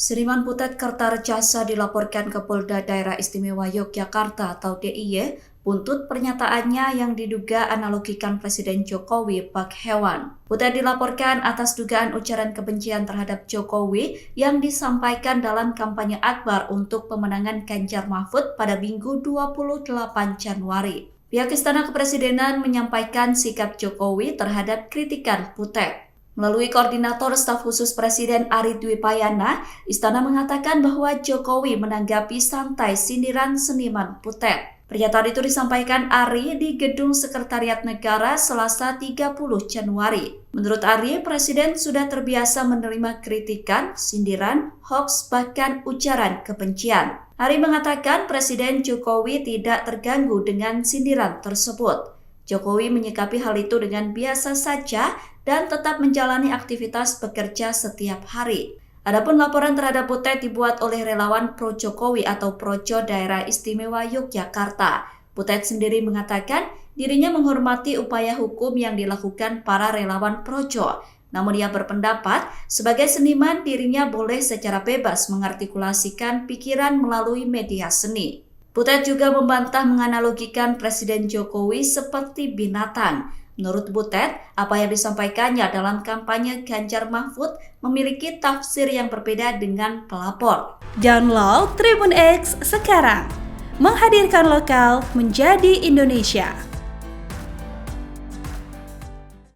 Seniman Butet Kertarecasa dilaporkan ke Polda Daerah Istimewa Yogyakarta atau DIY buntut pernyataannya yang diduga analogikan Presiden Jokowi bak hewan. Butet dilaporkan atas dugaan ujaran kebencian terhadap Jokowi yang disampaikan dalam kampanye akbar untuk pemenangan Ganjar Mahfud pada Minggu 28 Januari. Pihak Istana Kepresidenan menyampaikan sikap Jokowi terhadap kritikan Butet. Melalui Koordinator Staf Khusus Presiden Ari Dwi Payana, Istana mengatakan bahwa Jokowi menanggapi santai sindiran seniman Butet. Pernyataan itu disampaikan Ari di Gedung Sekretariat Negara Selasa 30 Januari. Menurut Ari, Presiden sudah terbiasa menerima kritikan, sindiran, hoaks, bahkan ujaran kebencian. Ari mengatakan Presiden Jokowi tidak terganggu dengan sindiran tersebut. Jokowi menyikapi hal itu dengan biasa saja dan tetap menjalani aktivitas bekerja setiap hari. Adapun laporan terhadap Butet dibuat oleh relawan Pro Jokowi atau Projo Daerah Istimewa Yogyakarta. Butet sendiri mengatakan dirinya menghormati upaya hukum yang dilakukan para relawan Projo. Namun ia berpendapat sebagai seniman dirinya boleh secara bebas mengartikulasikan pikiran melalui media seni. Butet juga membantah menganalogikan Presiden Jokowi seperti binatang. Menurut Butet, apa yang disampaikannya dalam kampanye Ganjar Mahfud memiliki tafsir yang berbeda dengan pelapor. Download Tribun X sekarang, menghadirkan lokal menjadi Indonesia.